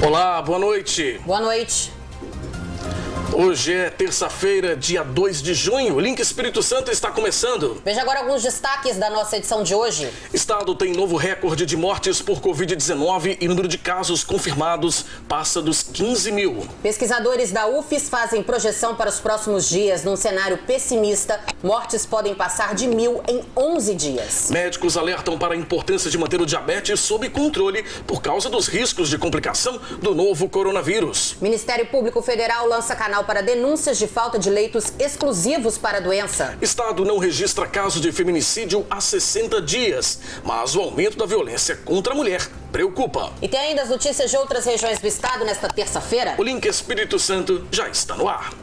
Olá, boa noite. Boa noite. Hoje é terça-feira, dia 2 de junho. O Link Espírito Santo está começando. Veja agora alguns destaques da nossa edição de hoje. Estado tem novo recorde de mortes por Covid-19 e o número de casos confirmados passa dos 15 mil. Pesquisadores da UFES fazem projeção para os próximos dias. Num cenário pessimista, mortes podem passar de 1.000 em 11 dias. Médicos alertam para a importância de manter o diabetes sob controle por causa dos riscos de complicação do novo coronavírus. Ministério Público Federal lança canal para denúncias de falta de leitos exclusivos para a doença. Estado não registra caso de feminicídio há 60 dias, mas o aumento da violência contra a mulher preocupa. E tem ainda as notícias de outras regiões do estado nesta terça-feira. O Link Espírito Santo já está no ar.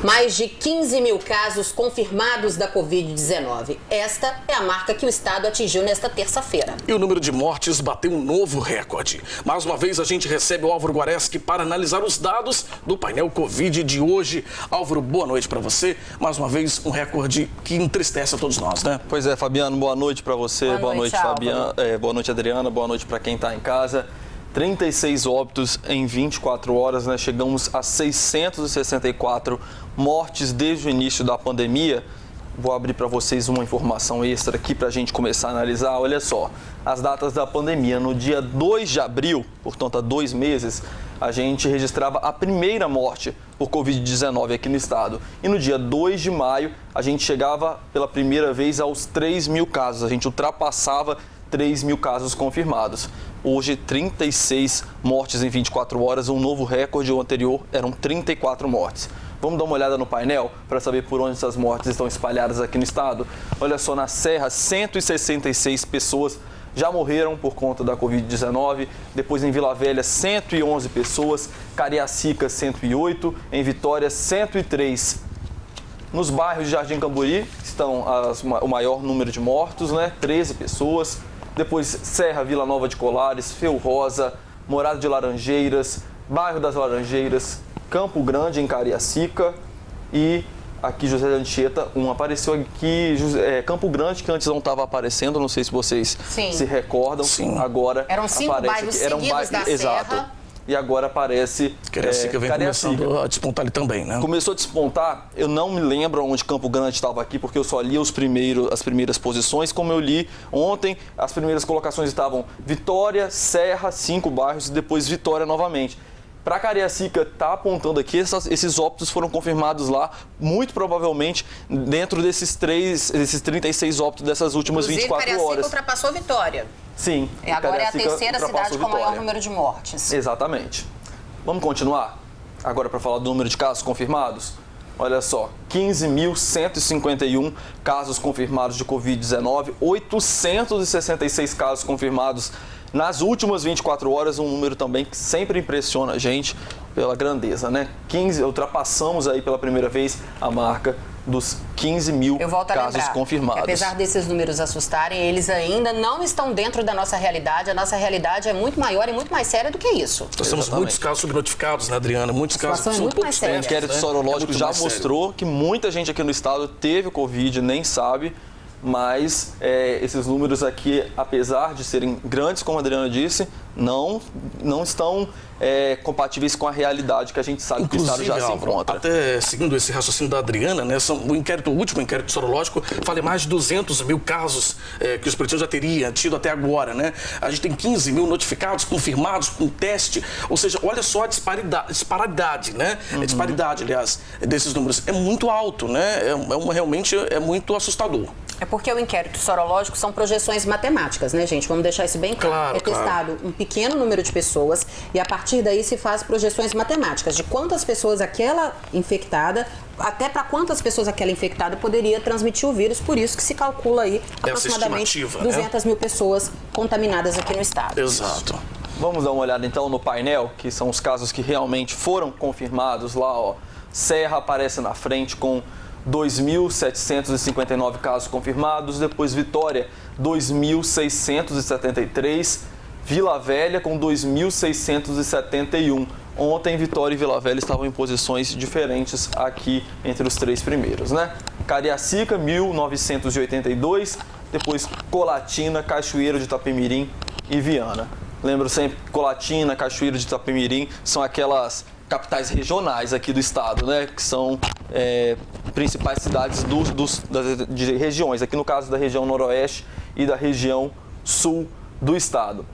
Mais de 15 mil casos confirmados da Covid-19. Esta é a marca que o estado atingiu nesta terça-feira. E o número de mortes bateu um novo recorde. Mais uma vez a gente recebe o Álvaro Guareschi para analisar os dados do painel Covid de hoje. Álvaro, boa noite para você. Mais uma vez um recorde que entristece a todos nós, né? Pois é, Fabiano, boa noite para você. Boa noite, Fabiano. Boa noite, Adriana. Boa noite para quem está em casa. 36 óbitos em 24 horas, né? Chegamos a 664 mortes desde o início da pandemia. Vou abrir para vocês uma informação extra aqui para a gente começar a analisar. Olha só, as datas da pandemia. No dia 2 de abril, portanto há 2 meses, a gente registrava a primeira morte por Covid-19 aqui no estado. E no dia 2 de maio, a gente chegava pela primeira vez aos 3 mil casos. A gente ultrapassava 3 mil casos confirmados. Hoje, 36 mortes em 24 horas, um novo recorde. O anterior eram 34 mortes. Vamos dar uma olhada no painel para saber por onde essas mortes estão espalhadas aqui no estado. Olha só, na Serra, 166 pessoas já morreram por conta da Covid-19. Depois, em Vila Velha, 111 pessoas. Cariacica, 108. Em Vitória, 103. Nos bairros de Jardim Camburi estão o maior número de mortos, né? 13 pessoas. Depois, Serra, Vila Nova de Colares, Feu Rosa, Morada de Laranjeiras, Bairro das Laranjeiras, Campo Grande, em Cariacica e aqui José de Anchieta, apareceu aqui, Campo Grande, que antes não estava aparecendo, não sei se vocês se recordam. Sim. Agora eram 5 aparece bairros aqui. seguidos da Exato. Serra. E agora aparece Cariacica vem começando a despontar ali também, né? Começou a despontar, eu não me lembro onde Campo Grande estava aqui, porque eu só li as primeiras posições. Como eu li ontem, as primeiras colocações estavam Vitória, Serra, 5 bairros e depois Vitória novamente. Para Cariacica, está apontando aqui, esses óbitos foram confirmados lá, muito provavelmente dentro desses 36 óbitos dessas últimas 24 horas. Cariacica ultrapassou Vitória. Sim. Agora é a terceira cidade com o maior número de mortes. Exatamente. Vamos continuar? Agora para falar do número de casos confirmados. Olha só, 15.151 casos confirmados de Covid-19, 866 casos confirmados nas últimas 24 horas, um número também que sempre impressiona a gente pela grandeza, né? Ultrapassamos aí pela primeira vez a marca dos 15 mil casos confirmados. Apesar desses números assustarem, eles ainda não estão dentro da nossa realidade. A nossa realidade é muito maior e muito mais séria do que isso. Nós temos muitos casos subnotificados, né, Adriana? Muitos casos são muito mais sérios. O inquérito sorológico já mostrou que muita gente aqui no estado teve Covid, nem sabe. Mas esses números aqui, apesar de serem grandes, como a Adriana disse, não estão compatíveis com a realidade que a gente sabe. Inclusive, que o Estado já se encontra. Até segundo esse raciocínio da Adriana, né, o último inquérito sorológico fala em mais de 200 mil casos que os policiais já teriam tido até agora, né? A gente tem 15 mil notificados, confirmados com teste, ou seja, olha só a disparidade, né? A disparidade, aliás, desses números é muito alto, né? Realmente é muito assustador. É porque o inquérito sorológico são projeções matemáticas, né, gente? Vamos deixar isso bem claro. É testado um pequeno número de pessoas e a partir daí se faz projeções matemáticas de quantas pessoas aquela infectada, até para quantas pessoas aquela infectada poderia transmitir o vírus. Por isso que se calcula aí aproximadamente 200 mil pessoas contaminadas aqui no estado. Exato. Vamos dar uma olhada então no painel, que são os casos que realmente foram confirmados lá, ó. Serra aparece na frente com 2.759 casos confirmados, depois Vitória, 2.673, Vila Velha com 2.671. Ontem, Vitória e Vila Velha estavam em posições diferentes aqui entre os 3 primeiros, né? Cariacica, 1.982, depois Colatina, Cachoeiro de Itapemirim e Viana. Lembro sempre que Colatina, Cachoeiro de Itapemirim são aquelas capitais regionais aqui do estado, né? Que são principais cidades de regiões, aqui no caso da região noroeste e da região sul do estado.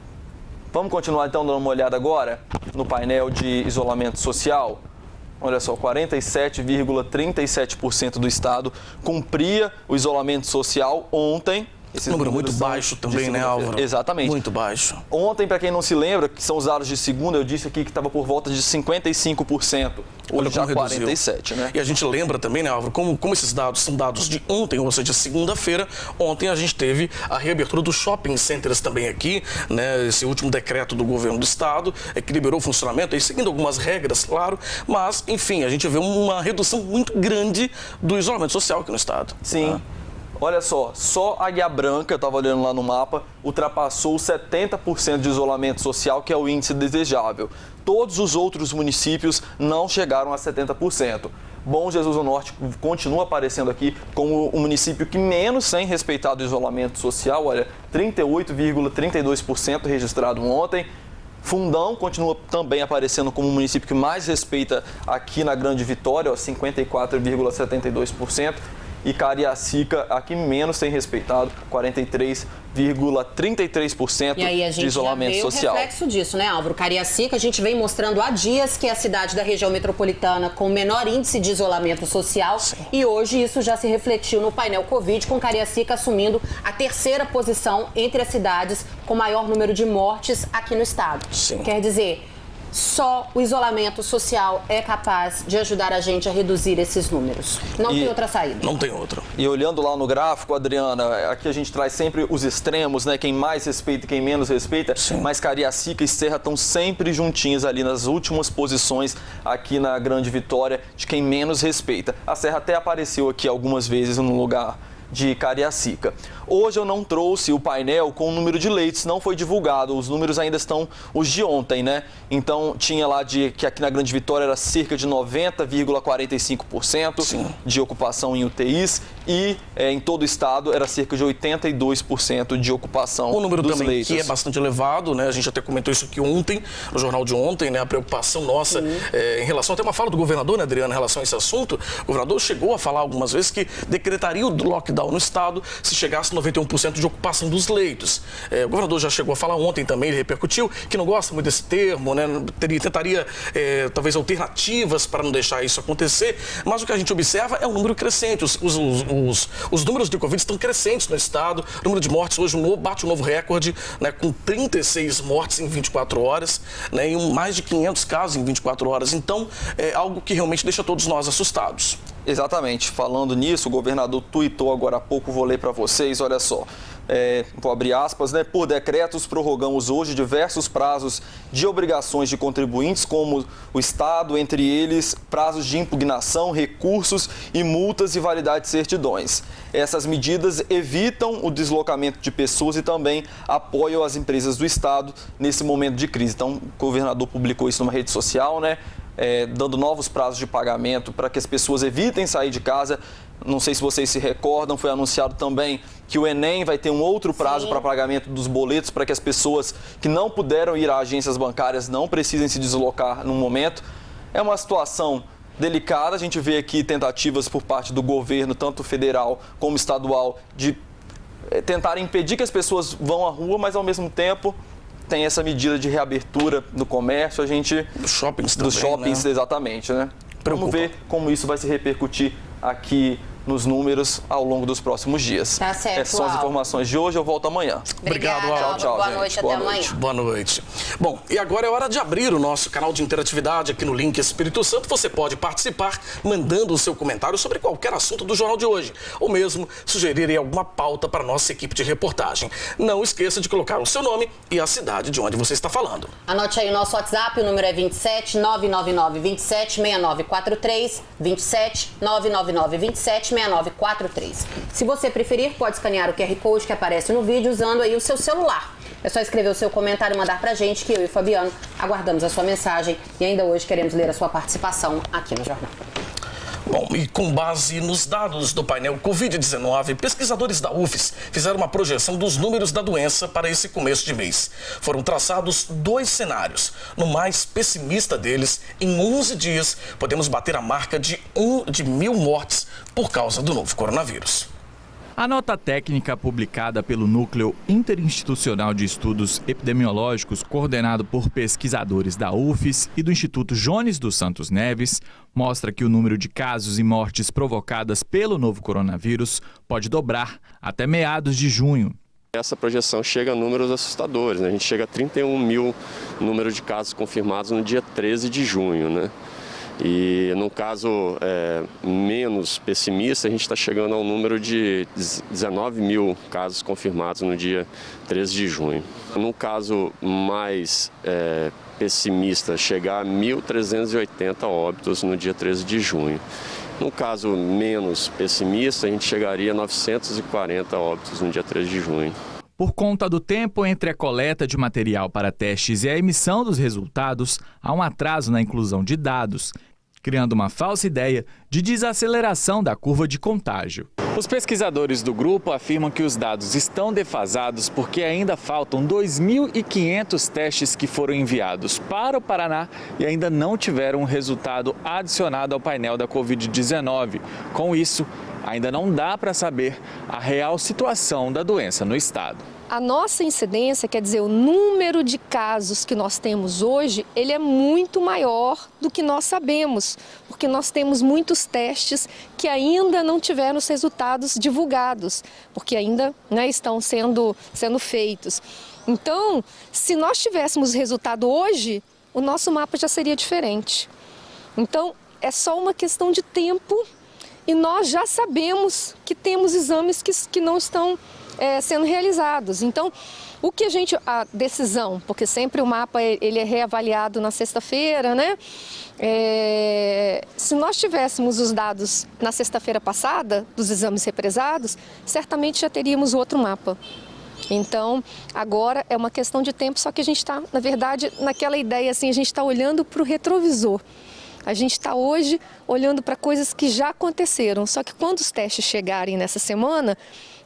Vamos continuar então dando uma olhada agora no painel de isolamento social. Olha só, 47,37% do estado cumpria o isolamento social ontem. Esse número muito baixo também, né, Álvaro? Exatamente. Muito baixo. Ontem, para quem não se lembra, que são os dados de segunda, eu disse aqui que estava por volta de 55%. Hoje já 47%, né? E a gente lembra também, né, Álvaro, como esses dados são dados de ontem, ou seja, segunda-feira, ontem a gente teve a reabertura dos shopping centers também aqui, né, esse último decreto do governo do estado, que liberou o funcionamento, aí seguindo algumas regras, claro, mas, enfim, a gente vê uma redução muito grande do isolamento social aqui no estado. Sim. Olha só a Águia Branca, eu estava olhando lá no mapa, ultrapassou 70% de isolamento social, que é o índice desejável. Todos os outros municípios não chegaram a 70%. Bom Jesus do Norte continua aparecendo aqui como o município que menos tem respeitado o isolamento social, olha, 38,32% registrado ontem. Fundão continua também aparecendo como o município que mais respeita aqui na Grande Vitória, 54,72%. E Cariacica, aqui menos tem respeitado, 43,33% de isolamento social. E aí a gente já vê o reflexo disso, né, Álvaro? Cariacica, a gente vem mostrando há dias que é a cidade da região metropolitana com o menor índice de isolamento social. Sim. E hoje isso já se refletiu no painel Covid, com Cariacica assumindo a 3ª posição entre as cidades com maior número de mortes aqui no estado. Sim. Quer dizer, só o isolamento social é capaz de ajudar a gente a reduzir esses números. Não tem outra saída. Não tem outra. E olhando lá no gráfico, Adriana, aqui a gente traz sempre os extremos, né? Quem mais respeita e quem menos respeita. Sim. Mas Cariacica e Serra estão sempre juntinhos ali nas últimas posições aqui na Grande Vitória de quem menos respeita. A Serra até apareceu aqui algumas vezes no lugar de Cariacica. Hoje eu não trouxe o painel com o número de leitos, não foi divulgado, os números ainda estão os de ontem, né? Então tinha lá que aqui na Grande Vitória era cerca de 90,45% de ocupação em UTIs e em todo o estado era cerca de 82% de ocupação dos leitos. O número também que é bastante elevado, né? A gente até comentou isso aqui ontem, no jornal de ontem, né? A preocupação nossa em relação, até uma fala do governador, né, Adriana, em relação a esse assunto. O governador chegou a falar algumas vezes que decretaria o lockdown no estado se chegasse 91% de ocupação dos leitos. O governador já chegou a falar ontem também, ele repercutiu, que não gosta muito desse termo, né? Tentaria talvez alternativas para não deixar isso acontecer, mas o que a gente observa é um número crescente. Os números de Covid estão crescentes no estado, o número de mortes hoje bate um novo recorde, né, com 36 mortes em 24 horas, né, e mais de 500 casos em 24 horas. Então, é algo que realmente deixa todos nós assustados. Exatamente. Falando nisso, o governador tuitou agora há pouco, vou ler para vocês, olha só. Vou abrir aspas, né? Por decretos, prorrogamos hoje diversos prazos de obrigações de contribuintes, como o Estado, entre eles prazos de impugnação, recursos e multas e validade de certidões. Essas medidas evitam o deslocamento de pessoas e também apoiam as empresas do Estado nesse momento de crise. Então, o governador publicou isso numa rede social, né? Dando novos prazos de pagamento para que as pessoas evitem sair de casa. Não sei se vocês se recordam, foi anunciado também que o Enem vai ter um outro prazo para pagamento dos boletos para que as pessoas que não puderam ir a agências bancárias não precisem se deslocar no momento. É uma situação delicada, a gente vê aqui tentativas por parte do governo, tanto federal como estadual, de tentar impedir que as pessoas vão à rua, mas ao mesmo tempo tem essa medida de reabertura do comércio, dos shoppings também, né? Exatamente, né? Vamos ver como isso vai se repercutir aqui nos números ao longo dos próximos dias. Tá certo, essas são as informações de hoje, eu volto amanhã. Obrigado, Álvaro. Tchau, boa gente. noite, até amanhã. Boa noite. Bom, e agora é hora de abrir o nosso canal de interatividade aqui no Link Espírito Santo. Você pode participar mandando o seu comentário sobre qualquer assunto do jornal de hoje, ou mesmo sugerir aí alguma pauta para a nossa equipe de reportagem. Não esqueça de colocar o seu nome e a cidade de onde você está falando. Anote aí o nosso WhatsApp, o número é 27 999 27 6943, 27 999 27 6943. Se você preferir, pode escanear o QR Code que aparece no vídeo usando aí o seu celular. É só escrever o seu comentário e mandar pra gente, que eu e o Fabiano aguardamos a sua mensagem e ainda hoje queremos ler a sua participação aqui no Jornal. Bom, e com base nos dados do painel Covid-19, pesquisadores da UFES fizeram uma projeção dos números da doença para esse começo de mês. Foram traçados 2 cenários. No mais pessimista deles, em 11 dias, podemos bater a marca de 1.000 mortes por causa do novo coronavírus. A nota técnica publicada pelo Núcleo Interinstitucional de Estudos Epidemiológicos, coordenado por pesquisadores da UFES e do Instituto Jones dos Santos Neves, mostra que o número de casos e mortes provocadas pelo novo coronavírus pode dobrar até meados de junho. Essa projeção chega a números assustadores, né? A gente chega a 31.000 número de casos confirmados no dia 13 de junho, né? E no caso menos pessimista, a gente está chegando ao número de 19.000 casos confirmados no dia 13 de junho. No caso mais pessimista, chegar a 1.380 óbitos no dia 13 de junho. No caso menos pessimista, a gente chegaria a 940 óbitos no dia 13 de junho. Por conta do tempo entre a coleta de material para testes e a emissão dos resultados, há um atraso na inclusão de dados, criando uma falsa ideia de desaceleração da curva de contágio. Os pesquisadores do grupo afirmam que os dados estão defasados porque ainda faltam 2.500 testes que foram enviados para o Paraná e ainda não tiveram um resultado adicionado ao painel da Covid-19. Com isso, ainda não dá para saber a real situação da doença no estado. A nossa incidência, quer dizer, o número de casos que nós temos hoje, ele é muito maior do que nós sabemos, porque nós temos muitos testes que ainda não tiveram os resultados divulgados, porque ainda estão sendo feitos. Então, se nós tivéssemos resultado hoje, o nosso mapa já seria diferente. Então, é só uma questão de tempo e nós já sabemos que temos exames que não estão sendo realizados. Então, a decisão, porque sempre o mapa ele é reavaliado na sexta-feira, né? Se nós tivéssemos os dados na sexta-feira passada, dos exames represados, certamente já teríamos outro mapa. Então, agora é uma questão de tempo, só que a gente está, na verdade, naquela ideia assim, a gente está olhando para o retrovisor. A gente está hoje olhando para coisas que já aconteceram, só que quando os testes chegarem nessa semana,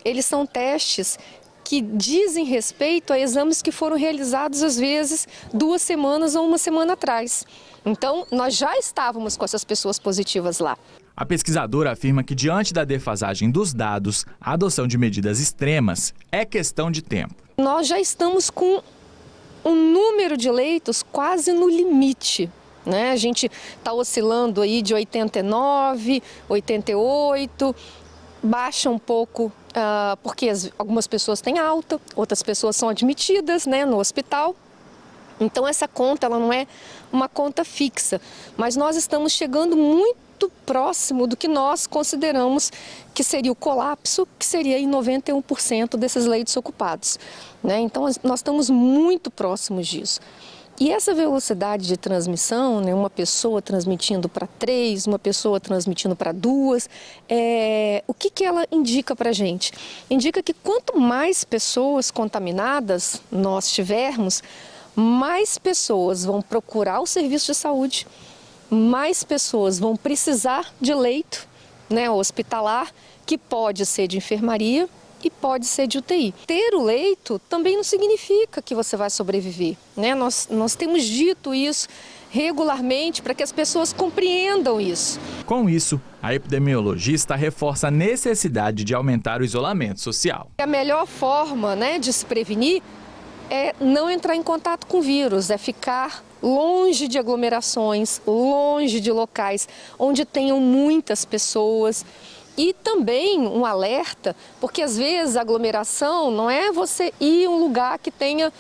eles são testes que dizem respeito a exames que foram realizados, às vezes, 2 semanas ou 1 semana atrás. Então, nós já estávamos com essas pessoas positivas lá. A pesquisadora afirma que, diante da defasagem dos dados, a adoção de medidas extremas é questão de tempo. Nós já estamos com um número de leitos quase no limite. A gente está oscilando aí de 89, 88, baixa um pouco porque algumas pessoas têm alta, outras pessoas são admitidas no hospital. Então essa conta ela não é uma conta fixa, mas nós estamos chegando muito próximo do que nós consideramos que seria o colapso, que seria em 91% desses leitos ocupados. Então nós estamos muito próximos disso. E essa velocidade de transmissão, uma pessoa transmitindo para 3, uma pessoa transmitindo para 2, o que ela indica para a gente? Indica que quanto mais pessoas contaminadas nós tivermos, mais pessoas vão procurar o serviço de saúde, mais pessoas vão precisar de leito hospitalar, que pode ser de enfermaria, e pode ser de UTI. Ter o leito também não significa que você vai sobreviver. Nós temos dito isso regularmente para que as pessoas compreendam isso. Com isso, a epidemiologista reforça a necessidade de aumentar o isolamento social. A melhor forma de se prevenir é não entrar em contato com o vírus, é ficar longe de aglomerações, longe de locais onde tenham muitas pessoas. E também um alerta, porque às vezes a aglomeração não é você ir a um lugar que tenha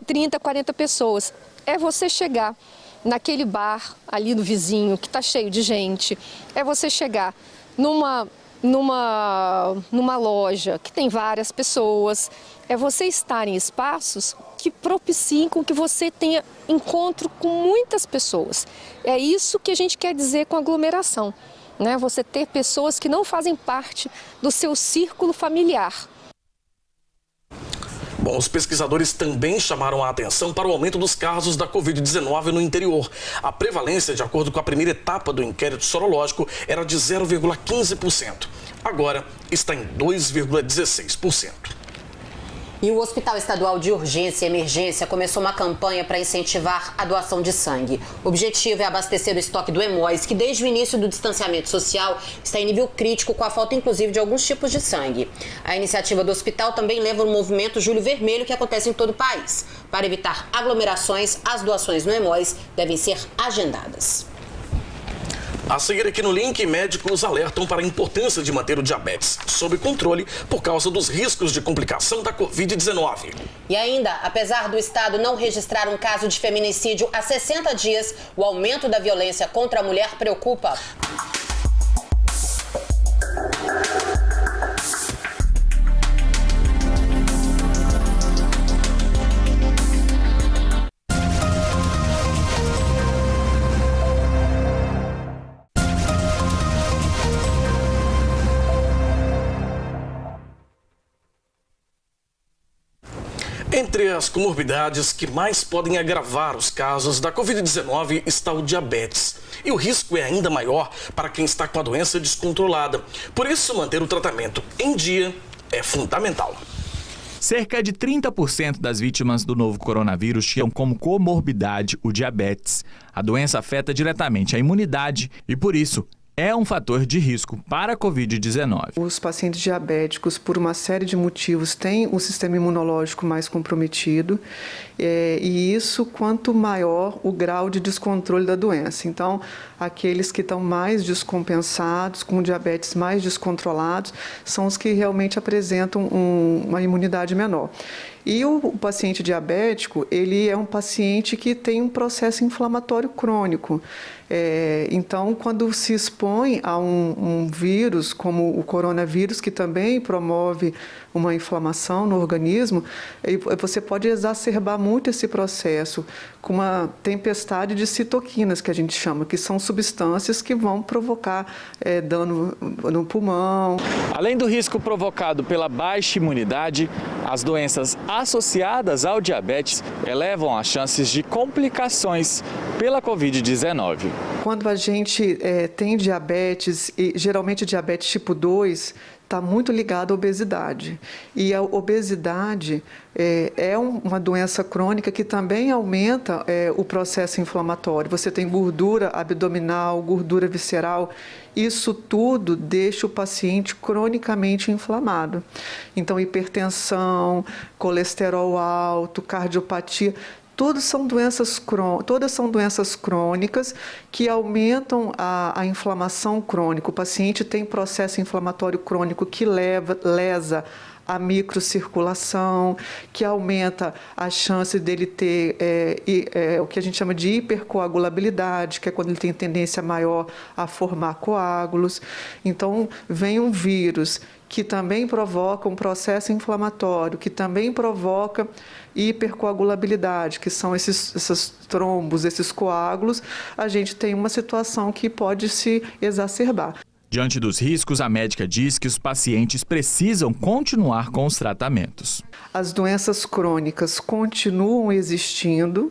30, 40 pessoas. É você chegar naquele bar ali do vizinho que está cheio de gente. É você chegar numa loja que tem várias pessoas. É você estar em espaços que propiciem com que você tenha encontro com muitas pessoas. É isso que a gente quer dizer com aglomeração. Você ter pessoas que não fazem parte do seu círculo familiar. Bom, Bom, os pesquisadores também chamaram a atenção para o aumento dos casos da Covid-19 no interior. A prevalência, de acordo com a primeira etapa do inquérito sorológico, era de 0,15%. Agora está em 2,16%. E o Hospital Estadual de Urgência e Emergência começou uma campanha para incentivar a doação de sangue. O objetivo é abastecer o estoque do Hemóis, que desde o início do distanciamento social está em nível crítico, com a falta inclusive de alguns tipos de sangue. A iniciativa do hospital também leva o movimento Julho Vermelho, que acontece em todo o país. Para evitar aglomerações, as doações no Hemóis devem ser agendadas. A seguir aqui no link, médicos alertam para a importância de manter o diabetes sob controle por causa dos riscos de complicação da Covid-19. E ainda, apesar do Estado não registrar um caso de feminicídio há 60 dias, o aumento da violência contra a mulher preocupa. Entre as comorbidades que mais podem agravar os casos da Covid-19 está o diabetes. E o risco é ainda maior para quem está com a doença descontrolada. Por isso, manter o tratamento em dia é fundamental. Cerca de 30% das vítimas do novo coronavírus tinham como comorbidade o diabetes. A doença afeta diretamente a imunidade e, por isso, é um fator de risco para a Covid-19. Os pacientes diabéticos, por uma série de motivos, têm o sistema imunológico mais comprometido e isso, quanto maior o grau de descontrole da doença. Então, aqueles que estão mais descompensados, com diabetes mais descontrolados, são os que realmente apresentam uma imunidade menor. E o paciente diabético, ele é um paciente que tem um processo inflamatório crônico. Então, quando se expõe a um vírus, como o coronavírus, que também promove uma inflamação no organismo, você pode exacerbar muito esse processo com uma tempestade de citoquinas, que a gente chama, que são substâncias que vão provocar dano no pulmão. Além do risco provocado pela baixa imunidade, as doenças associadas ao diabetes elevam as chances de complicações pela Covid-19. Quando a gente tem diabetes, e geralmente diabetes tipo 2, está muito ligado à obesidade. E a obesidade é uma doença crônica que também aumenta o processo inflamatório. Você tem gordura abdominal, gordura visceral. Isso tudo deixa o paciente cronicamente inflamado. Então, hipertensão, colesterol alto, cardiopatia. Todas são doenças crônicas que aumentam a inflamação crônica. O paciente tem processo inflamatório crônico que lesa a microcirculação, que aumenta a chance dele ter o que a gente chama de hipercoagulabilidade, que é quando ele tem tendência maior a formar coágulos. Então, vem um vírus que também provoca um processo inflamatório, que também provoca hipercoagulabilidade, que são esses trombos, esses coágulos, a gente tem uma situação que pode se exacerbar. Diante dos riscos, a médica diz que os pacientes precisam continuar com os tratamentos. As doenças crônicas continuam existindo,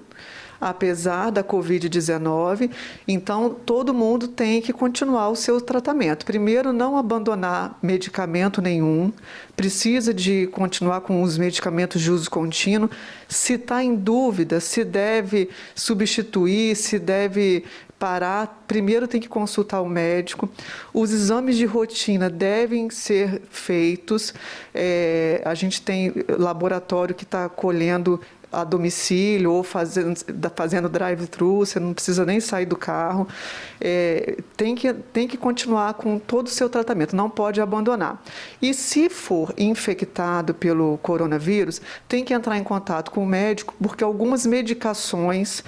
apesar da Covid-19, então todo mundo tem que continuar o seu tratamento. Primeiro, não abandonar medicamento nenhum, precisa de continuar com os medicamentos de uso contínuo. Se está em dúvida se deve substituir, se deve parar, primeiro tem que consultar o médico. Os exames de rotina devem ser feitos. A gente tem laboratório que está colhendo a domicílio ou fazendo drive-thru, você não precisa nem sair do carro. Tem que continuar com todo o seu tratamento, não pode abandonar. E se for infectado pelo coronavírus, tem que entrar em contato com o médico, porque algumas medicações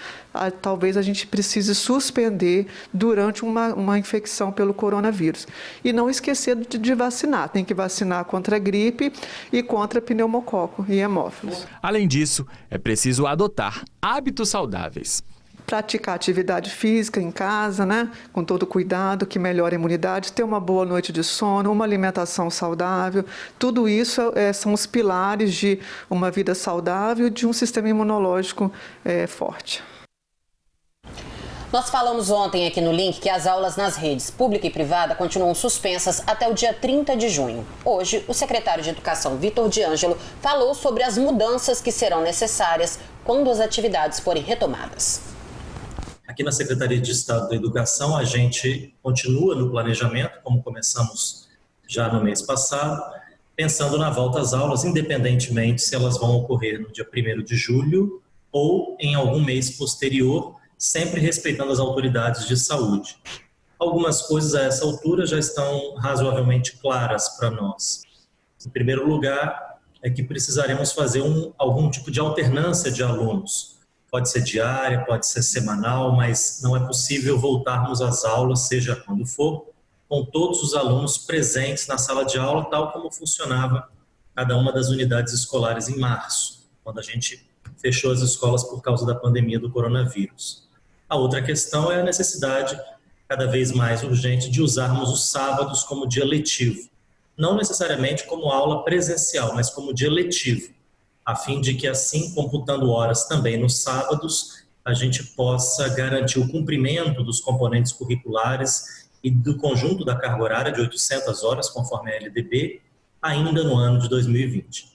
talvez a gente precise suspender durante uma infecção pelo coronavírus. E não esquecer de vacinar, tem que vacinar contra a gripe e contra pneumococo e hemófilos. Além disso, é preciso adotar hábitos saudáveis. praticar atividade física em casa, né, com todo cuidado, que melhora a imunidade, ter uma boa noite de sono, uma alimentação saudável, tudo isso são os pilares de uma vida saudável e de um sistema imunológico forte. Nós falamos ontem aqui no Link que as aulas nas redes pública e privada continuam suspensas até o dia 30 de junho. Hoje, o secretário de Educação, Vitor de Ângelo, falou sobre as mudanças que serão necessárias quando as atividades forem retomadas. Aqui na Secretaria de Estado da Educação, a gente continua no planejamento, como começamos já no mês passado, pensando na volta às aulas, independentemente se elas vão ocorrer no dia 1º de julho ou em algum mês posterior, sempre respeitando as autoridades de saúde. Algumas coisas a essa altura já estão razoavelmente claras para nós. Em primeiro lugar, é que precisaremos fazer algum tipo de alternância de alunos. Pode ser diária, pode ser semanal, mas não é possível voltarmos às aulas, seja quando for, com todos os alunos presentes na sala de aula, tal como funcionava cada uma das unidades escolares em março, quando a gente fechou as escolas por causa da pandemia do coronavírus. A outra questão é a necessidade, cada vez mais urgente, de usarmos os sábados como dia letivo. Não necessariamente como aula presencial, mas como dia letivo, a fim de que, assim, computando horas também nos sábados, a gente possa garantir o cumprimento dos componentes curriculares e do conjunto da carga horária de 800 horas, conforme a LDB, ainda no ano de 2020.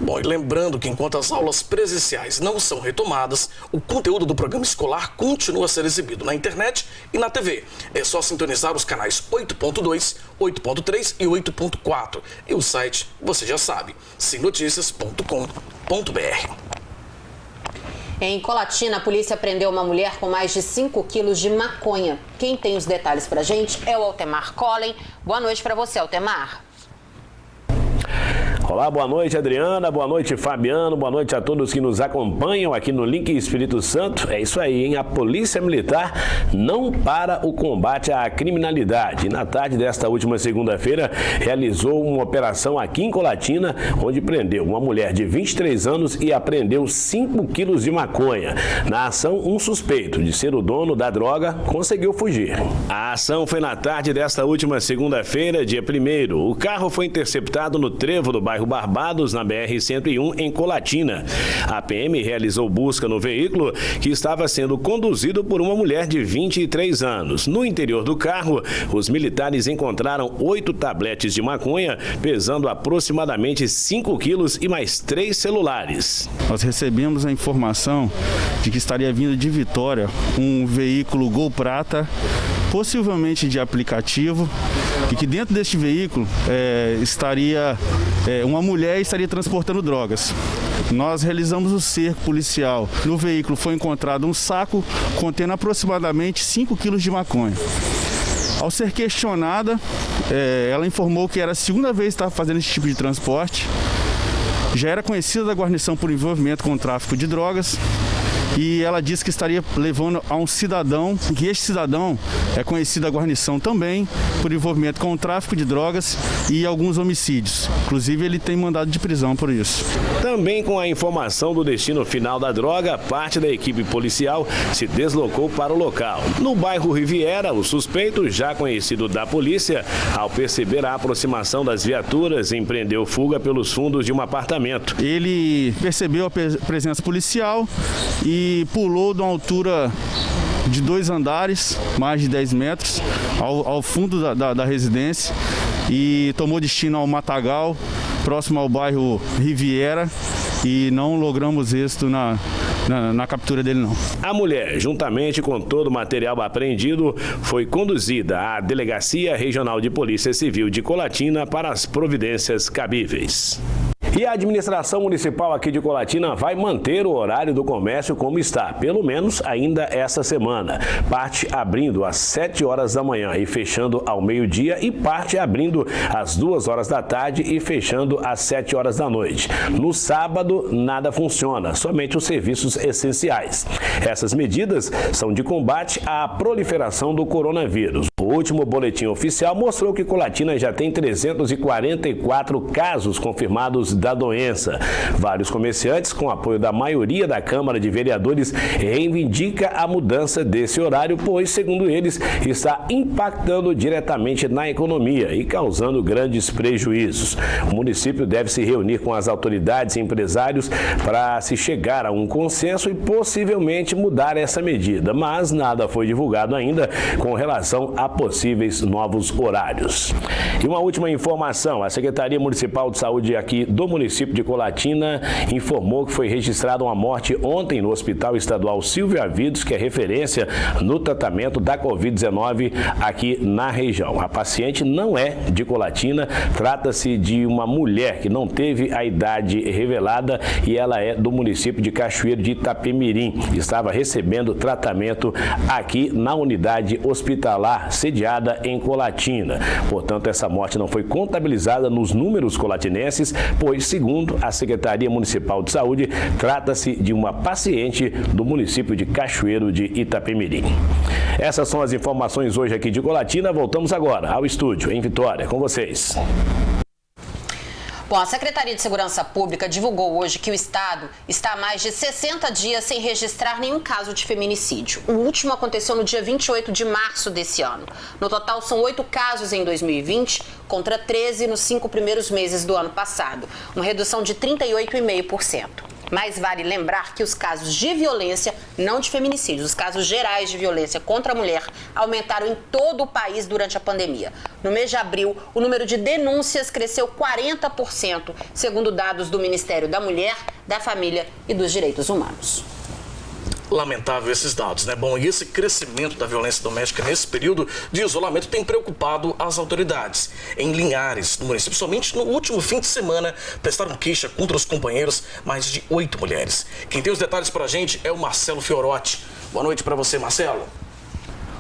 Bom, e lembrando que enquanto as aulas presenciais não são retomadas, o conteúdo do programa escolar continua a ser exibido na internet e na TV. É só sintonizar os canais 8.2, 8.3 e 8.4. E o site, você já sabe, simnoticias.com.br. Em Colatina, a polícia prendeu uma mulher com mais de 5 quilos de maconha. Quem tem os detalhes pra gente é o Altemar Collen. Boa noite para você, Altemar. Olá, boa noite, Adriana, boa noite, Fabiano, boa noite a todos que nos acompanham aqui no Link Espírito Santo. É isso aí, hein? A Polícia Militar não para o combate à criminalidade. Na tarde desta última segunda-feira, realizou uma operação aqui em Colatina, onde prendeu uma mulher de 23 anos e apreendeu 5 quilos de maconha. Na ação, um suspeito de ser o dono da droga conseguiu fugir. A ação foi na tarde desta última segunda-feira, dia 1º. O carro foi interceptado no trevo do bairro Barbados, na BR-101, em Colatina. A PM realizou busca no veículo, que estava sendo conduzido por uma mulher de 23 anos. No interior do carro, os militares encontraram 8 tabletes de maconha, pesando aproximadamente 5 quilos e mais 3 celulares. Nós recebemos a informação de que estaria vindo de Vitória um veículo Gol Prata, possivelmente de aplicativo, e que dentro deste veículo uma mulher estaria transportando drogas. Nós realizamos o cerco policial. No veículo foi encontrado um saco contendo aproximadamente 5 quilos de maconha. Ao ser questionada, ela informou que era a segunda vez que estava fazendo esse tipo de transporte. Já era conhecida da guarnição por envolvimento com o tráfico de drogas. E ela disse que estaria levando a um cidadão, que este cidadão é conhecido da guarnição também por envolvimento com o tráfico de drogas e alguns homicídios. Inclusive, ele tem mandado de prisão por isso. Também com a informação do destino final da droga, parte da equipe policial se deslocou para o local. No bairro Riviera, o suspeito, já conhecido da polícia, ao perceber a aproximação das viaturas, empreendeu fuga pelos fundos de um apartamento. Ele percebeu a presença policial e pulou de uma altura de 2 andares, mais de 10 metros, ao fundo da residência e tomou destino ao Matagal, próximo ao bairro Riviera, e não logramos êxito na captura dele, não. A mulher, juntamente com todo o material apreendido, foi conduzida à Delegacia Regional de Polícia Civil de Colatina para as providências cabíveis. E a administração municipal aqui de Colatina vai manter o horário do comércio como está, pelo menos ainda essa semana. Parte abrindo às 7 horas da manhã e fechando ao meio-dia, e parte abrindo às 2 horas da tarde e fechando às 7 horas da noite. No sábado, nada funciona, somente os serviços essenciais. Essas medidas são de combate à proliferação do coronavírus. O último boletim oficial mostrou que Colatina já tem 344 casos confirmados da da doença. Vários comerciantes, com apoio da maioria da Câmara de Vereadores, reivindica a mudança desse horário, pois, segundo eles, está impactando diretamente na economia e causando grandes prejuízos. O município deve se reunir com as autoridades e empresários para se chegar a um consenso e possivelmente mudar essa medida, mas nada foi divulgado ainda com relação a possíveis novos horários. E uma última informação, a Secretaria Municipal de Saúde aqui do município de Colatina informou que foi registrada uma morte ontem no Hospital Estadual Silvio Avidos, que é referência no tratamento da Covid-19 aqui na região. A paciente não é de Colatina, trata-se de uma mulher que não teve a idade revelada e ela é do município de Cachoeiro de Itapemirim. Estava recebendo tratamento aqui na unidade hospitalar sediada em Colatina. Portanto, essa morte não foi contabilizada nos números colatinenses, pois, segundo a Secretaria Municipal de Saúde, trata-se de uma paciente do município de Cachoeiro de Itapemirim. Essas são as informações hoje aqui de Colatina. Voltamos agora ao estúdio em Vitória. Com vocês. Bom, a Secretaria de Segurança Pública divulgou hoje que o Estado está há mais de 60 dias sem registrar nenhum caso de feminicídio. O último aconteceu no dia 28 de março desse ano. No total, são 8 casos em 2020, contra 13 nos 5 primeiros meses do ano passado, uma redução de 38,5%. Mas vale lembrar que os casos de violência, não de feminicídio, os casos gerais de violência contra a mulher aumentaram em todo o país durante a pandemia. No mês de abril, o número de denúncias cresceu 40%, segundo dados do Ministério da Mulher, da Família e dos Direitos Humanos. Lamentável esses dados, né? Bom, e esse crescimento da violência doméstica nesse período de isolamento tem preocupado as autoridades. Em Linhares, no município, somente no último fim de semana, prestaram queixa contra os companheiros mais de 8 mulheres. Quem tem os detalhes pra gente é o Marcelo Fiorotti. Boa noite pra você, Marcelo.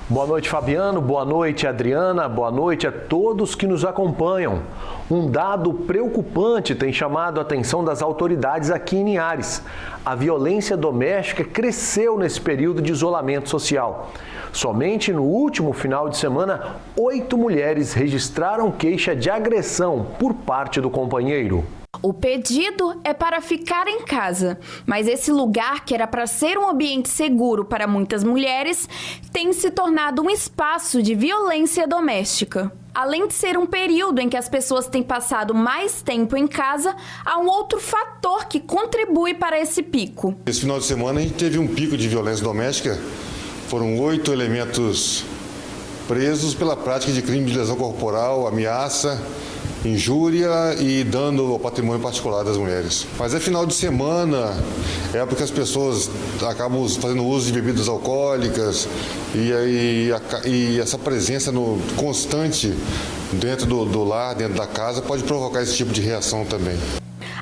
Boa noite, Fabiano. Boa noite, Adriana. Boa noite a todos que nos acompanham. Um dado preocupante tem chamado a atenção das autoridades aqui em Linhares. A violência doméstica cresceu nesse período de isolamento social. Somente no último final de semana, 8 mulheres registraram queixa de agressão por parte do companheiro. O pedido é para ficar em casa, mas esse lugar, que era para ser um ambiente seguro para muitas mulheres, tem se tornado um espaço de violência doméstica. Além de ser um período em que as pessoas têm passado mais tempo em casa, há um outro fator que contribui para esse pico. Esse final de semana a gente teve um pico de violência doméstica. Foram 8 elementos presos pela prática de crime de lesão corporal, ameaça, injúria e dano ao patrimônio particular das mulheres. Mas é final de semana, é porque as pessoas acabam fazendo uso de bebidas alcoólicas e essa presença constante dentro do lar, dentro da casa, pode provocar esse tipo de reação também.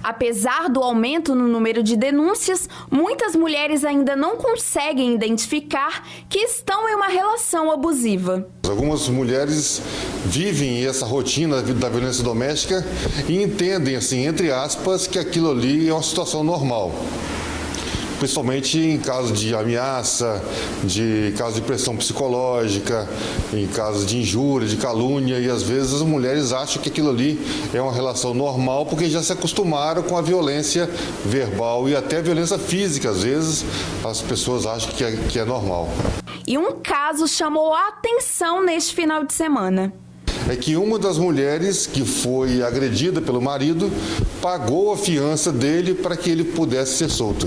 Apesar do aumento no número de denúncias, muitas mulheres ainda não conseguem identificar que estão em uma relação abusiva. Algumas mulheres vivem essa rotina da violência doméstica e entendem, assim, entre aspas, que aquilo ali é uma situação normal. Principalmente em caso de ameaça, de caso de pressão psicológica, em caso de injúria, de calúnia, e às vezes as mulheres acham que aquilo ali é uma relação normal porque já se acostumaram com a violência verbal e até a violência física. Às vezes as pessoas acham que é normal. E um caso chamou a atenção neste final de semana. É que uma das mulheres que foi agredida pelo marido pagou a fiança dele para que ele pudesse ser solto.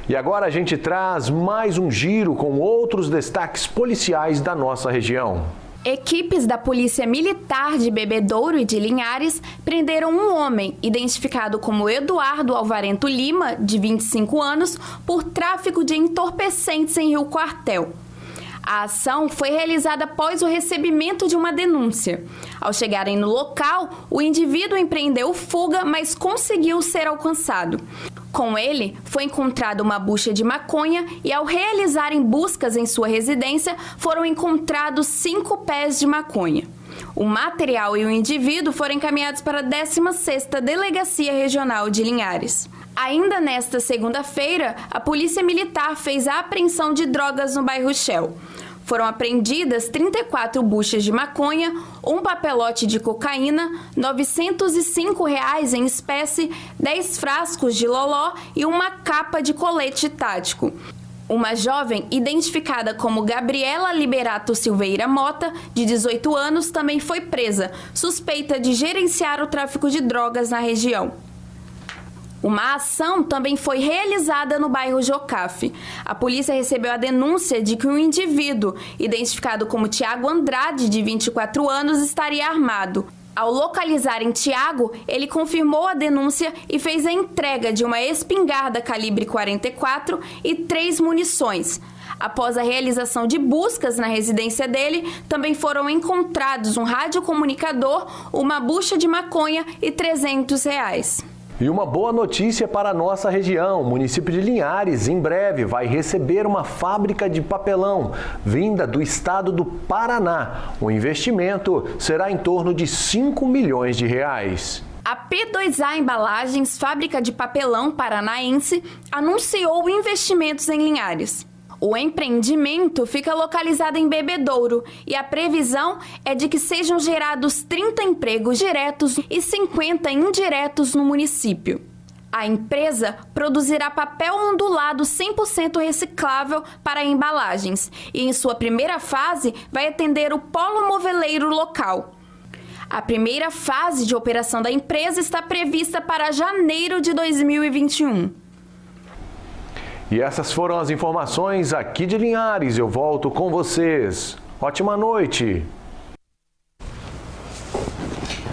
E agora a gente traz mais um giro com outros destaques policiais da nossa região. Equipes da Polícia Militar de Bebedouro e de Linhares prenderam um homem, identificado como Eduardo Alvarento Lima, de 25 anos, por tráfico de entorpecentes em Rio Quartel. A ação foi realizada após o recebimento de uma denúncia. Ao chegarem no local, o indivíduo empreendeu fuga, mas conseguiu ser alcançado. Com ele, foi encontrada uma bucha de maconha e, ao realizarem buscas em sua residência, foram encontrados 5 pés de maconha. O material e o indivíduo foram encaminhados para a 16ª Delegacia Regional de Linhares. Ainda nesta segunda-feira, a Polícia Militar fez a apreensão de drogas no bairro Shell. Foram apreendidas 34 buchas de maconha, um papelote de cocaína, R$ 905 em espécie, 10 frascos de loló e uma capa de colete tático. Uma jovem, identificada como Gabriela Liberato Silveira Mota, de 18 anos, também foi presa, suspeita de gerenciar o tráfico de drogas na região. Uma ação também foi realizada no bairro Jocafe. A polícia recebeu a denúncia de que um indivíduo, identificado como Tiago Andrade, de 24 anos, estaria armado. Ao localizarem Tiago, ele confirmou a denúncia e fez a entrega de uma espingarda calibre 44 e 3 munições. Após a realização de buscas na residência dele, também foram encontrados um radiocomunicador, uma bucha de maconha e R$ 300. E uma boa notícia para a nossa região. O município de Linhares, em breve, vai receber uma fábrica de papelão vinda do estado do Paraná. O investimento será em torno de 5 milhões de reais. A P2A Embalagens, fábrica de papelão paranaense, anunciou investimentos em Linhares. O empreendimento fica localizado em Bebedouro e a previsão é de que sejam gerados 30 empregos diretos e 50 indiretos no município. A empresa produzirá papel ondulado 100% reciclável para embalagens e, em sua primeira fase, vai atender o polo moveleiro local. A primeira fase de operação da empresa está prevista para janeiro de 2021. E essas foram as informações aqui de Linhares. Eu volto com vocês. Ótima noite.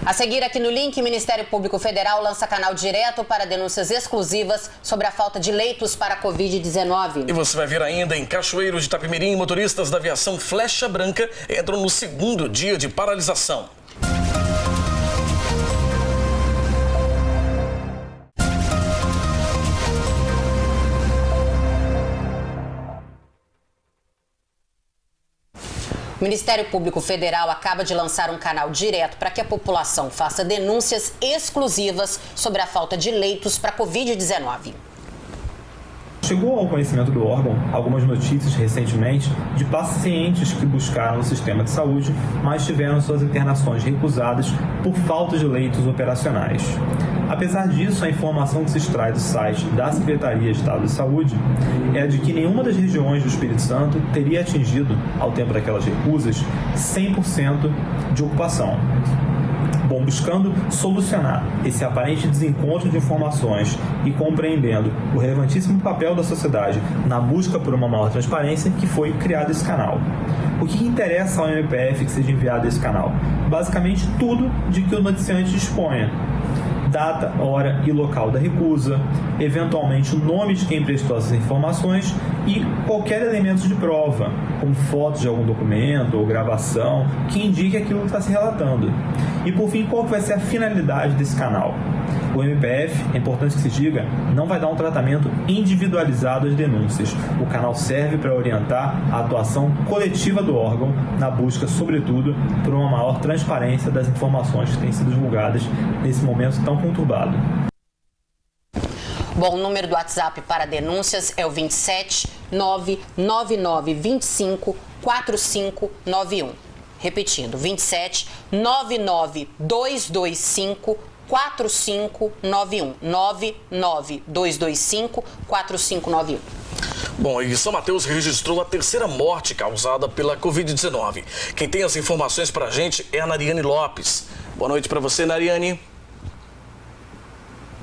A seguir aqui no link, o Ministério Público Federal lança canal direto para denúncias exclusivas sobre a falta de leitos para a Covid-19. E você vai ver ainda em Cachoeiro de Itapemirim, motoristas da aviação Flecha Branca entram no segundo dia de paralisação. O Ministério Público Federal acaba de lançar um canal direto para que a população faça denúncias exclusivas sobre a falta de leitos para a Covid-19. Chegou ao conhecimento do órgão algumas notícias recentemente de pacientes que buscaram o sistema de saúde, mas tiveram suas internações recusadas por falta de leitos operacionais. Apesar disso, a informação que se extrai do site da Secretaria de Estado de Saúde é a de que nenhuma das regiões do Espírito Santo teria atingido, ao tempo daquelas recusas, 100% de ocupação. Bom, buscando solucionar esse aparente desencontro de informações e compreendendo o relevantíssimo papel da sociedade na busca por uma maior transparência, que foi criado esse canal. O que interessa ao MPF que seja enviado esse canal? Basicamente tudo de que o noticiante disponha. Data, hora e local da recusa, eventualmente o nome de quem prestou essas informações e qualquer elemento de prova, como fotos de algum documento ou gravação, que indique aquilo que está se relatando. E por fim, qual vai ser a finalidade desse canal? O MPF, é importante que se diga, não vai dar um tratamento individualizado às denúncias. O canal serve para orientar a atuação coletiva do órgão na busca, sobretudo, por uma maior transparência das informações que têm sido divulgadas nesse momento tão conturbado. Bom, o número do WhatsApp para denúncias é o 27 999 25 4591. Repetindo, 27 99 225 4591. 99225 4591. Bom, e São Mateus registrou a terceira morte causada pela Covid-19. Quem tem as informações pra gente é a Nariane Lopes. Boa noite para você, Nariane.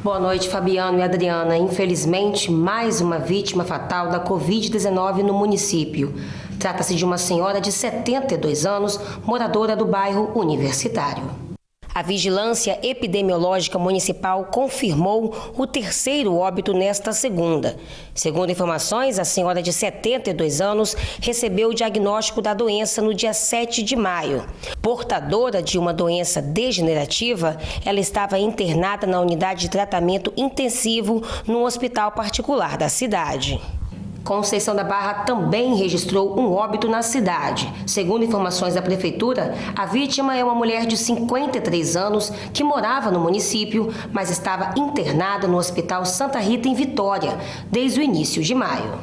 Boa noite, Fabiano e Adriana. Infelizmente, mais uma vítima fatal da Covid-19 no município. Trata-se de uma senhora de 72 anos, moradora do bairro Universitário. A Vigilância Epidemiológica Municipal confirmou o terceiro óbito nesta segunda. Segundo informações, a senhora de 72 anos recebeu o diagnóstico da doença no dia 7 de maio. Portadora de uma doença degenerativa, ela estava internada na unidade de tratamento intensivo no hospital particular da cidade. Conceição da Barra também registrou um óbito na cidade. Segundo informações da prefeitura, a vítima é uma mulher de 53 anos que morava no município, mas estava internada no Hospital Santa Rita em Vitória desde o início de maio.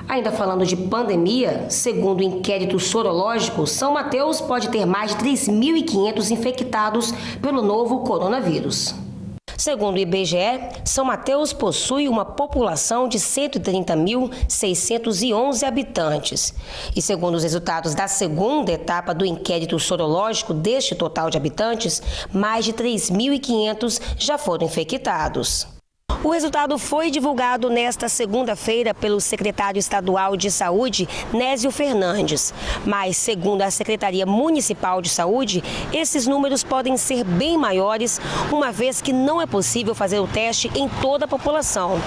Ainda falando de pandemia, segundo o inquérito sorológico, São Mateus pode ter mais de 3.500 infectados pelo novo coronavírus. Segundo o IBGE, São Mateus possui uma população de 130.611 habitantes. E segundo os resultados da segunda etapa do inquérito sorológico deste total de habitantes, mais de 3.500 já foram infectados. O resultado foi divulgado nesta segunda-feira pelo secretário estadual de Saúde, Nésio Fernandes. Mas, segundo a Secretaria Municipal de Saúde, esses números podem ser bem maiores, uma vez que não é possível fazer o teste em toda a população.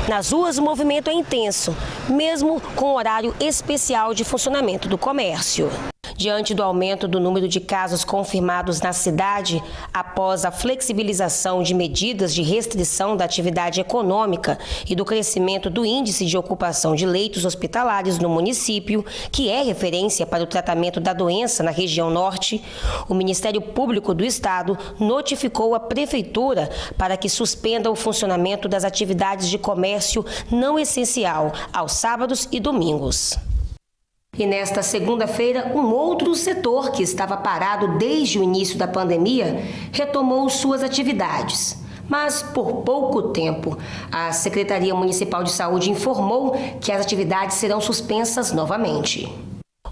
Nas ruas, o movimento é intenso, mesmo com horário especial de funcionamento do comércio. Diante do aumento do número de casos confirmados na cidade, após a flexibilização de medidas de restrição da atividade econômica e do crescimento do índice de ocupação de leitos hospitalares no município, que é referência para o tratamento da doença na região norte, o Ministério Público do Estado notificou a Prefeitura para que suspenda o funcionamento das atividades de comércio não essencial aos sábados e domingos. E nesta segunda-feira, um outro setor que estava parado desde o início da pandemia retomou suas atividades. Mas, por pouco tempo, a Secretaria Municipal de Saúde informou que as atividades serão suspensas novamente.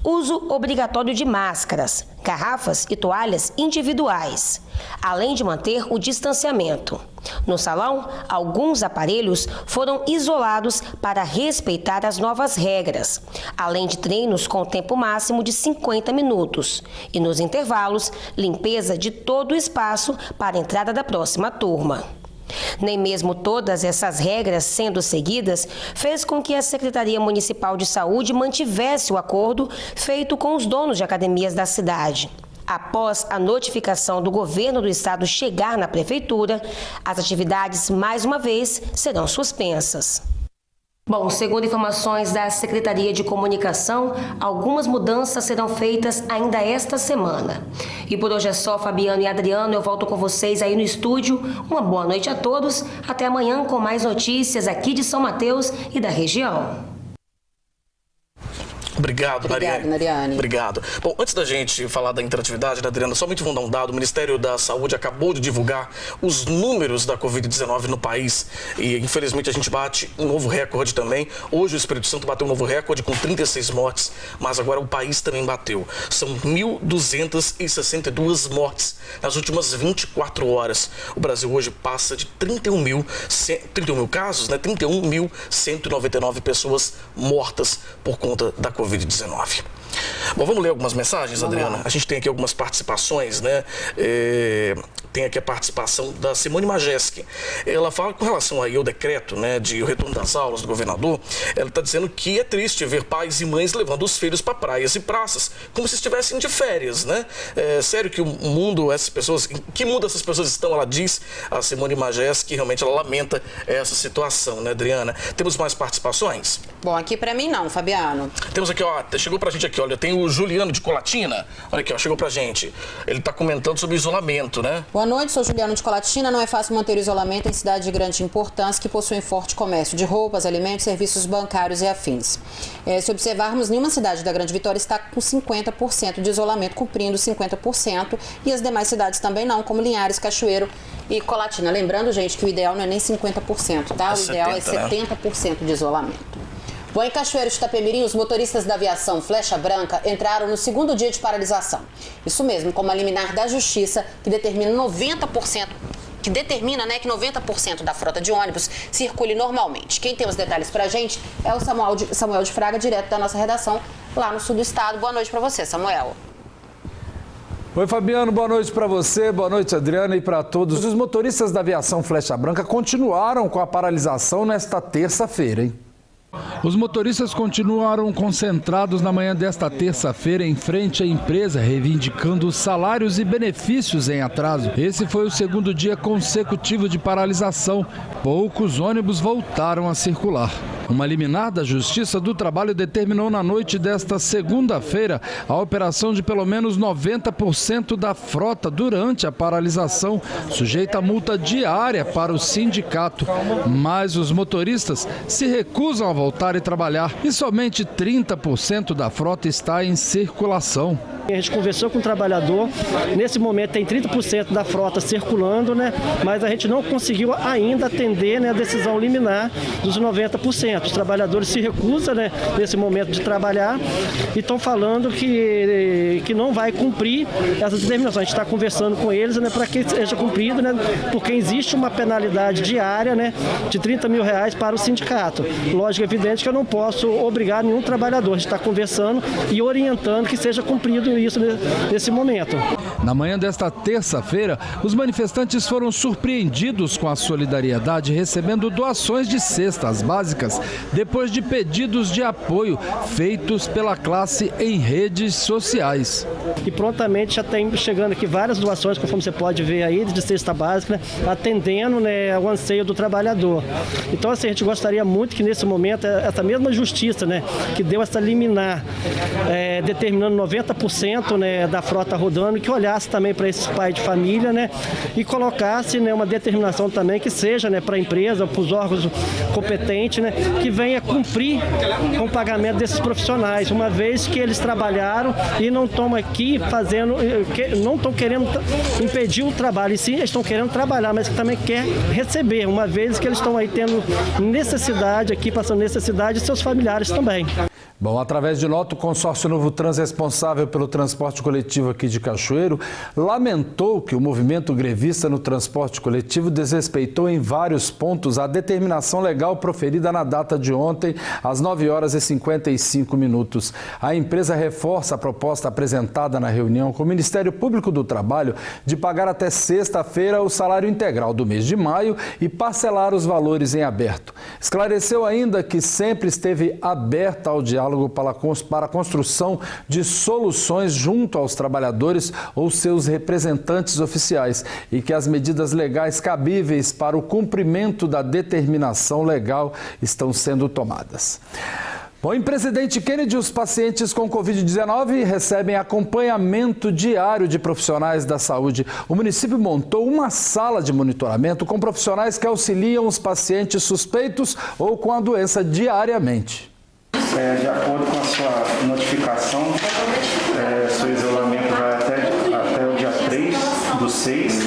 Uso obrigatório de máscaras, garrafas e toalhas individuais, além de manter o distanciamento. No salão, alguns aparelhos foram isolados para respeitar as novas regras, além de treinos com tempo máximo de 50 minutos. E nos intervalos, limpeza de todo o espaço para a entrada da próxima turma. Nem mesmo todas essas regras sendo seguidas fez com que a Secretaria Municipal de Saúde mantivesse o acordo feito com os donos de academias da cidade. Após a notificação do governo do estado chegar na prefeitura, as atividades mais uma vez serão suspensas. Bom, segundo informações da Secretaria de Comunicação, algumas mudanças serão feitas ainda esta semana. E por hoje é só, Fabiano e Adriano, eu volto com vocês aí no estúdio. Uma boa noite a todos, até amanhã com mais notícias aqui de São Mateus e da região. Obrigado, Mariane. Obrigado. Bom, antes da gente falar da interatividade, né, Adriana, somente vou dar um dado. O Ministério da Saúde acabou de divulgar os números da Covid-19 no país e, infelizmente, a gente bate um novo recorde também. Hoje o Espírito Santo bateu um novo recorde com 36 mortes, mas agora o país também bateu. São 1.262 mortes nas últimas 24 horas. O Brasil hoje passa de 31 mil casos, né? 31.199 pessoas mortas por conta da Covid-19. Bom, vamos ler algumas mensagens, Adriana? A gente tem aqui algumas participações, né? Tem aqui a participação da Simone Majeski. Ela fala com relação aí ao decreto, né, de o retorno das aulas do governador. Ela está dizendo que é triste ver pais e mães levando os filhos para praias e praças, como se estivessem de férias, né? É sério que o mundo, essas pessoas, em que mundo essas pessoas estão? Ela diz, a Simone Majeski, que realmente ela lamenta essa situação, né, Adriana? Temos mais participações? Bom, aqui para mim não, Fabiano. Temos aqui, ó, chegou pra gente aqui, olha, tem o Juliano de Colatina. Olha aqui, ó, chegou pra gente. Ele tá comentando sobre o isolamento, né? Boa noite, sou Juliano de Colatina. Não é fácil manter o isolamento em cidades de grande importância que possuem forte comércio de roupas, alimentos, serviços bancários e afins. Se observarmos, nenhuma cidade da Grande Vitória está com 50% de isolamento, cumprindo 50%, e as demais cidades também não, como Linhares, Cachoeiro e Colatina. Lembrando, gente, que o ideal não é nem 50%, tá? O ideal é 70% de isolamento. Bom, em Cachoeiro de Itapemirim, os motoristas da aviação Flecha Branca entraram no segundo dia de paralisação. Isso mesmo, como a liminar da Justiça, que determina 90%, que da frota de ônibus circule normalmente. Quem tem os detalhes pra gente é o Samuel de Fraga, direto da nossa redação lá no sul do estado. Boa noite pra você, Samuel. Oi, Fabiano, boa noite para você, boa noite, Adriana, e para todos. Os motoristas da aviação Flecha Branca continuaram com a paralisação nesta terça-feira, hein? Os motoristas continuaram concentrados na manhã desta terça-feira em frente à empresa, reivindicando salários e benefícios em atraso. Esse foi o segundo dia consecutivo de paralisação. Poucos ônibus voltaram a circular. Uma liminar da Justiça do Trabalho determinou na noite desta segunda-feira a operação de pelo menos 90% da frota durante a paralisação, sujeita a multa diária para o sindicato. Mas os motoristas se recusam a voltar e trabalhar e somente 30% da frota está em circulação. A gente conversou com o trabalhador, nesse momento tem 30% da frota circulando, né? Mas a gente não conseguiu ainda atender, né, a decisão liminar dos 90%. Os trabalhadores se recusam, né, nesse momento de trabalhar e estão falando que não vai cumprir essa determinação. A gente está conversando com eles, né, para que seja cumprido, né, porque existe uma penalidade diária, né, de R$30 mil para o sindicato. Lógico, evidente que eu não posso obrigar nenhum trabalhador. A gente está conversando e orientando que seja cumprido isso nesse momento. Na manhã desta terça-feira, os manifestantes foram surpreendidos com a solidariedade, recebendo doações de cestas básicas, depois de pedidos de apoio feitos pela classe em redes sociais. E prontamente já tem chegando aqui várias doações, conforme você pode ver aí, de cesta básica, né, atendendo, né, o anseio do trabalhador. Então, assim, a gente gostaria muito que nesse momento, essa mesma justiça, né, que deu essa liminar, determinando 90%, né, da frota rodando, que olhasse também para esses pais de família, né, e colocasse, né, uma determinação também que seja, né, para a empresa, para os órgãos competentes, né, que venha cumprir com o pagamento desses profissionais, uma vez que eles trabalharam e não estão aqui fazendo, não estão querendo impedir o trabalho, e sim, eles estão querendo trabalhar, mas que também quer receber, uma vez que eles estão aí tendo necessidade aqui, passando necessidade, e seus familiares também. Bom, através de nota, o consórcio Novo Trans, responsável pelo transporte coletivo aqui de Cachoeiro, lamentou que o movimento grevista no transporte coletivo desrespeitou em vários pontos a determinação legal proferida na data de ontem, às 9h55. A empresa reforça a proposta apresentada na reunião com o Ministério Público do Trabalho de pagar até sexta-feira o salário integral do mês de maio e parcelar os valores em aberto. Esclareceu ainda que sempre esteve aberta ao diálogo para a construção de soluções junto aos trabalhadores ou seus representantes oficiais e que as medidas legais cabíveis para o cumprimento da determinação legal estão sendo tomadas. Bom, em Presidente Kennedy, os pacientes com Covid-19 recebem acompanhamento diário de profissionais da saúde. O município montou uma sala de monitoramento com profissionais que auxiliam os pacientes suspeitos ou com a doença diariamente. De acordo com a sua notificação, seu isolamento vai até o dia 3/6.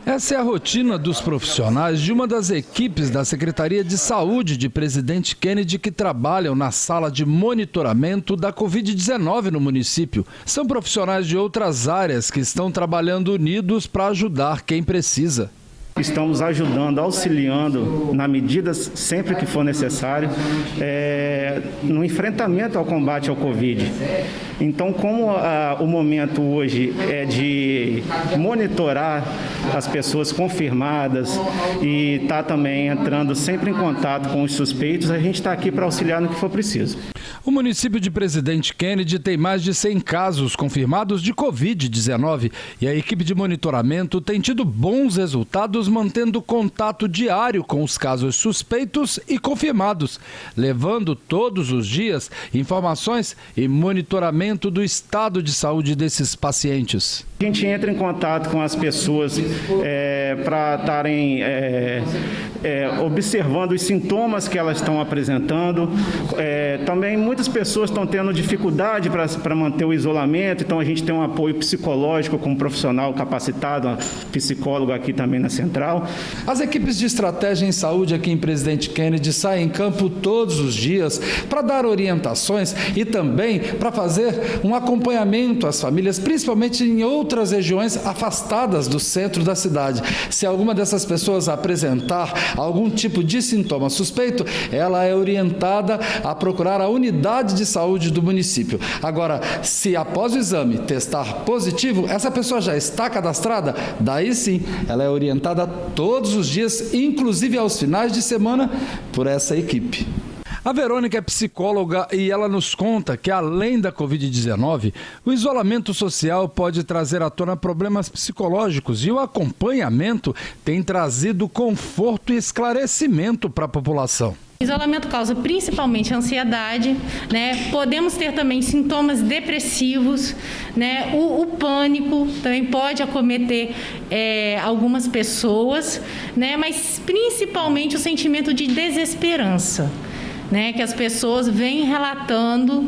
Essa é a rotina dos profissionais de uma das equipes da Secretaria de Saúde de Presidente Kennedy que trabalham na sala de monitoramento da Covid-19 no município. São profissionais de outras áreas que estão trabalhando unidos para ajudar quem precisa. Estamos ajudando, auxiliando na medida sempre que for necessário no enfrentamento ao combate ao Covid. Então, como o momento hoje é de monitorar as pessoas confirmadas e está também entrando sempre em contato com os suspeitos, a gente está aqui para auxiliar no que for preciso. O município de Presidente Kennedy tem mais de 100 casos confirmados de Covid-19 e a equipe de monitoramento tem tido bons resultados mantendo contato diário com os casos suspeitos e confirmados, levando todos os dias informações e monitoramento do estado de saúde desses pacientes. A gente entra em contato com as pessoas para estarem observando os sintomas que elas estão apresentando. Também muitas pessoas estão tendo dificuldade para manter o isolamento, então a gente tem um apoio psicológico com um profissional capacitado, um psicólogo aqui também na central. As equipes de estratégia em saúde aqui em Presidente Kennedy saem em campo todos os dias para dar orientações e também para fazer um acompanhamento às famílias, principalmente em outras regiões afastadas do centro da cidade. Se alguma dessas pessoas apresentar algum tipo de sintoma suspeito, ela é orientada a procurar a unidade de saúde do município. Agora, se após o exame testar positivo, essa pessoa já está cadastrada, daí sim, ela é orientada todos os dias, inclusive aos finais de semana, por essa equipe. A Verônica é psicóloga e ela nos conta que, além da Covid-19, o isolamento social pode trazer à tona problemas psicológicos e o acompanhamento tem trazido conforto e esclarecimento para a população. Isolamento causa principalmente ansiedade, né? Podemos ter também sintomas depressivos, né? O pânico também pode acometer algumas pessoas, né? Mas principalmente o sentimento de desesperança, né, que as pessoas vêm relatando,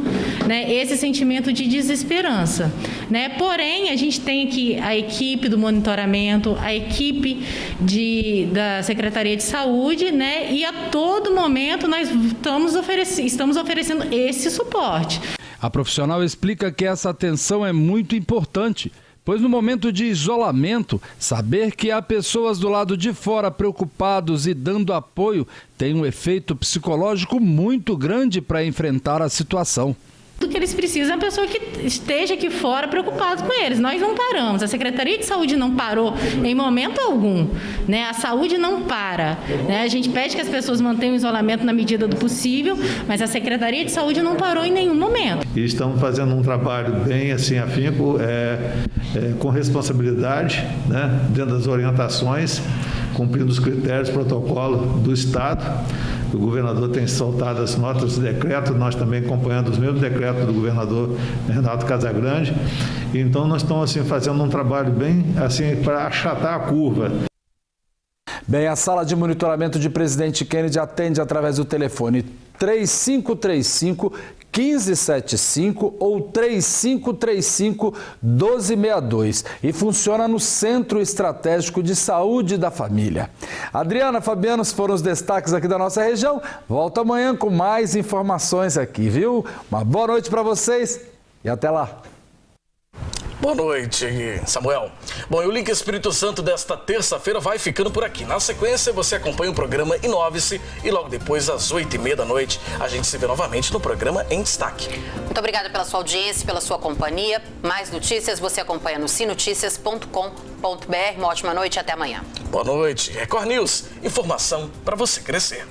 né, esse sentimento de desesperança, né? Porém, a gente tem aqui a equipe do monitoramento, a equipe da Secretaria de Saúde, né, e a todo momento nós estamos oferecendo esse suporte. A profissional explica que essa atenção é muito importante, pois no momento de isolamento, saber que há pessoas do lado de fora preocupados e dando apoio tem um efeito psicológico muito grande para enfrentar a situação. Tudo que eles precisam é a pessoa que esteja aqui fora preocupada com eles. Nós não paramos, a Secretaria de Saúde não parou em momento algum, né? A saúde não para, né? A gente pede que as pessoas mantenham o isolamento na medida do possível, mas a Secretaria de Saúde não parou em nenhum momento. E estamos fazendo um trabalho bem assim afinco, com responsabilidade, né? Dentro das orientações, cumprindo os critérios, protocolo do Estado. O governador tem soltado as notas de decreto, nós também acompanhando os mesmos decretos do governador Renato Casagrande. Então nós estamos assim fazendo um trabalho bem assim para achatar a curva. Bem, a sala de monitoramento de Presidente Kennedy atende através do telefone 3535-1575 ou 3535-1262 e funciona no Centro Estratégico de Saúde da Família. Adriana, Fabiano, foram os destaques aqui da nossa região. Volto amanhã com mais informações aqui, viu? Uma boa noite para vocês e até lá. Boa noite, Samuel. Bom, e o Link Espírito Santo desta terça-feira vai ficando por aqui. Na sequência, você acompanha o programa Inove-se e logo depois, às 8h30 da noite, a gente se vê novamente no programa Em Destaque. Muito obrigada pela sua audiência, pela sua companhia. Mais notícias você acompanha no sinoticias.com.br. Uma ótima noite e até amanhã. Boa noite. Record News, informação para você crescer.